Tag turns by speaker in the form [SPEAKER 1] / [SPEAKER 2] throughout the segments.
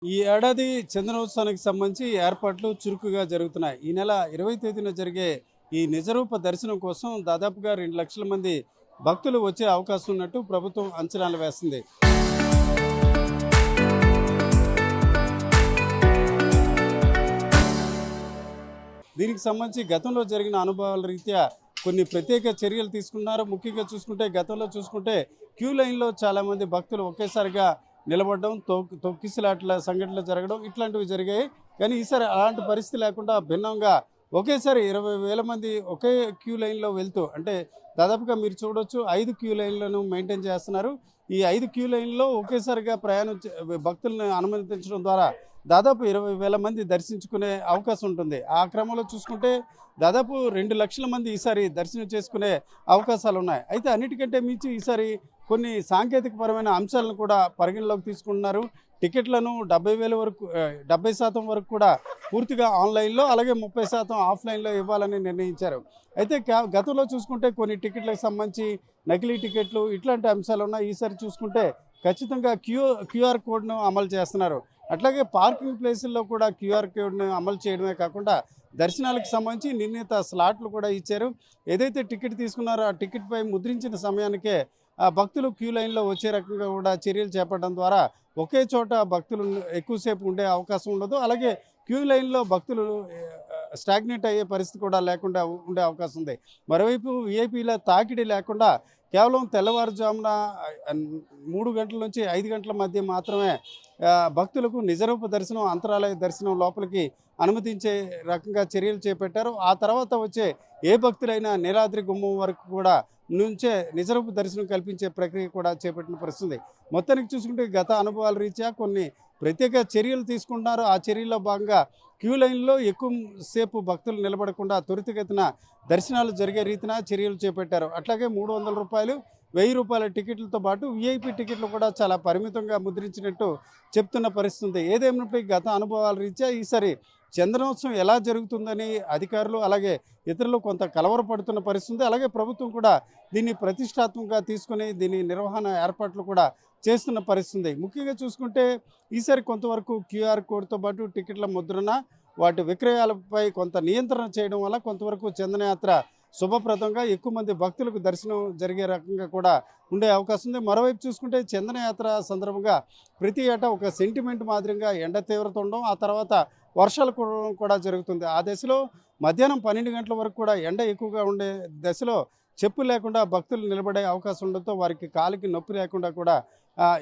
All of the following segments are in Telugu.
[SPEAKER 1] ఈ ఏడాది చందనోత్సవానికి సంబంధించి ఏర్పాట్లు చురుకుగా జరుగుతున్నాయి. ఈ నెల 20 తేదీన జరిగే ఈ నిజరూప దర్శనం కోసం దాదాపుగా 2 లక్షల మంది భక్తులు వచ్చే అవకాశం ఉన్నట్టు ప్రభుత్వం అంచనాలు వేస్తుంది. దీనికి సంబంధించి గతంలో జరిగిన అనుభవాల రీత్యా కొన్ని ప్రత్యేక చర్యలు తీసుకున్నారు. ముఖ్యంగా చూసుకుంటే గతంలో చూసుకుంటే క్యూ లైన్‌లో చాలామంది భక్తులు ఒకేసారిగా నిలబడడం, తొక్కిసలాటల సంఘటనలు జరగడం ఇట్లాంటివి జరిగాయి. కానీ ఈసారి అలాంటి పరిస్థితి లేకుండా భిన్నంగా ఒకేసారి 20,000 మంది ఒకే క్యూ లైన్‌లో వెళ్తూ అంటే దాదాపుగా మీరు చూడొచ్చు 5 క్యూ లైన్‌లను మెయింటైన్ చేస్తున్నారు. ఈ 5 క్యూ లైన్‌లో ఒకేసారిగా ప్రయాణం భక్తులను అనుమతించడం ద్వారా దాదాపు 20,000 మంది దర్శించుకునే అవకాశం ఉంటుంది. ఆ క్రమంలో చూసుకుంటే దాదాపు 2 లక్షల మంది ఈసారి దర్శనం చేసుకునే అవకాశాలున్నాయి. అయితే అన్నిటికంటే మించి ఈసారి కొన్ని సాంకేతికపరమైన అంశాలను కూడా పరిగణలోకి తీసుకుంటున్నారు. టికెట్లను 70,000 వరకు 70% వరకు కూడా పూర్తిగా ఆన్‌లైన్‌లో అలాగే 30% ఆఫ్‌లైన్‌లో ఇవ్వాలని నిర్ణయించారు. అయితే గతంలో చూసుకుంటే కొన్ని టికెట్లకు సంబంధించి నకిలీ టికెట్లు ఇట్లాంటి అంశాలున్నాయి. ఈసారి చూసుకుంటే ఖచ్చితంగా క్యూఆర్ కోడ్‌ను అమలు చేస్తున్నారు. అట్లాగే పార్కింగ్ ప్లేసుల్లో కూడా క్యూఆర్ కోడ్‌ను అమలు చేయడమే కాకుండా దర్శనాలకు సంబంధించి నిర్ణీత స్లాట్లు కూడా ఇచ్చారు. ఏదైతే టికెట్ తీసుకున్నారో ఆ టికెట్‌పై ముద్రించిన సమయానికే భక్తులు క్యూ లైన్‌లో వచ్చే రకంగా కూడా చర్యలు చేపట్టడం ద్వారా ఒకే చోట భక్తులు ఎక్కువసేపు ఉండే అవకాశం ఉండదు. అలాగే క్యూ లైన్‌లో భక్తులు స్టాగ్నేట్ అయ్యే పరిస్థితి కూడా లేకుండా ఉండే అవకాశం ఉంది. మరోవైపు వీఐపీల తాకిడి లేకుండా కేవలం తెల్లవారుజామున 3 గంటల నుంచి 5 గంటల మధ్య మాత్రమే భక్తులకు నిజరూప దర్శనం, అంతరాలయ దర్శనం లోపలికి అనుమతించే రకంగా చర్యలు చేపట్టారు. ఆ తర్వాత వచ్చే ఏ భక్తులైనా నీలాద్రి గుమ్మం వరకు కూడా నుంచే నిజరూప దర్శనం కల్పించే ప్రక్రియ కూడా చేపట్టిన పరిస్థితుంది. మొత్తానికి చూసుకుంటే గత అనుభవాల రీత్యా కొన్ని ప్రత్యేక చర్యలు తీసుకుంటున్నారు. ఆ చర్యల్లో భాగంగా క్యూ లైన్‌లో ఎక్కువ సేపు భక్తులు నిలబడకుండా త్వరితగతిన దర్శనాలు జరిగే రీతిన చర్యలు చేపట్టారు. అట్లాగే రూ. 300, రూ. 1000 టికెట్లతో పాటు వీఐపీ టికెట్లు కూడా చాలా పరిమితంగా ముద్రించినట్టు చెప్తున్న పరిస్థితి ఉంది. ఏదేమైనప్పటికీ గత అనుభవాల రీత్యా ఈసారి చందనోత్సవం ఎలా జరుగుతుందని అధికారులు అలాగే ఇతరులు కొంత కలవరపడుతున్న పరిస్థితి ఉంది. అలాగే ప్రభుత్వం కూడా దీన్ని ప్రతిష్టాత్మకంగా తీసుకుని దీని నిర్వహణ ఏర్పాట్లు కూడా చేస్తున్న పరిస్థితి ఉంది. ముఖ్యంగా చూసుకుంటే ఈసారి కొంతవరకు క్యూఆర్ కోడ్‌తో పాటు టికెట్ల ముద్రణ, వాటి విక్రయాలపై కొంత నియంత్రణ చేయడం వల్ల కొంతవరకు చందనయాత్ర శుభప్రదంగా ఎక్కువ మంది భక్తులకు దర్శనం జరిగే రకంగా కూడా ఉండే అవకాశం ఉంది. మరోవైపు చూసుకుంటే చందనయాత్ర సందర్భంగా ప్రతి ఏటా ఒక సెంటిమెంట్ మాదిరిగా ఎండ తీవ్రత ఉండడం, ఆ తర్వాత వర్షాలు కురవడం కూడా జరుగుతుంది. ఆ దశలో మధ్యాహ్నం 12 గంటల వరకు కూడా ఎండ ఎక్కువగా ఉండే దశలో చెప్పులు లేకుండా భక్తులు నిలబడే అవకాశం ఉండడంతో వారికి కాలికి నొప్పి లేకుండా కూడా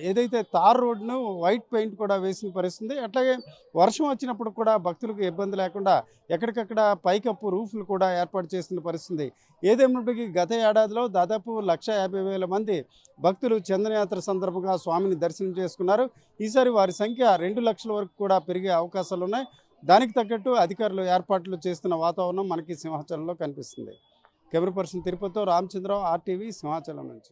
[SPEAKER 1] ఏదైతే తార్ రోడ్‌ను వైట్ పెయింట్ కూడా వేసిన పరిస్థితి. అట్లాగే వర్షం వచ్చినప్పుడు కూడా భక్తులకు ఇబ్బంది లేకుండా ఎక్కడికక్కడ పైకప్పు రూఫ్‌లు కూడా ఏర్పాటు చేసిన పరిస్థితి. ఏదేమైనప్పటికీ గత ఏడాదిలో దాదాపు 150,000 మంది భక్తులు చందనయాత్ర సందర్భంగా స్వామిని దర్శనం చేసుకున్నారు. ఈసారి వారి సంఖ్య 2 లక్షల వరకు కూడా పెరిగే అవకాశాలున్నాయి. దానికి తగ్గట్టు అధికారులు ఏర్పాట్లు చేస్తున్న వాతావరణం మనకి సింహాచలంలో కనిపిస్తుంది. కెమెరా పర్సన్ తిరుపతితో రామచంద్రరావు, ఆర్టీవీ సింహాచలం నుంచి.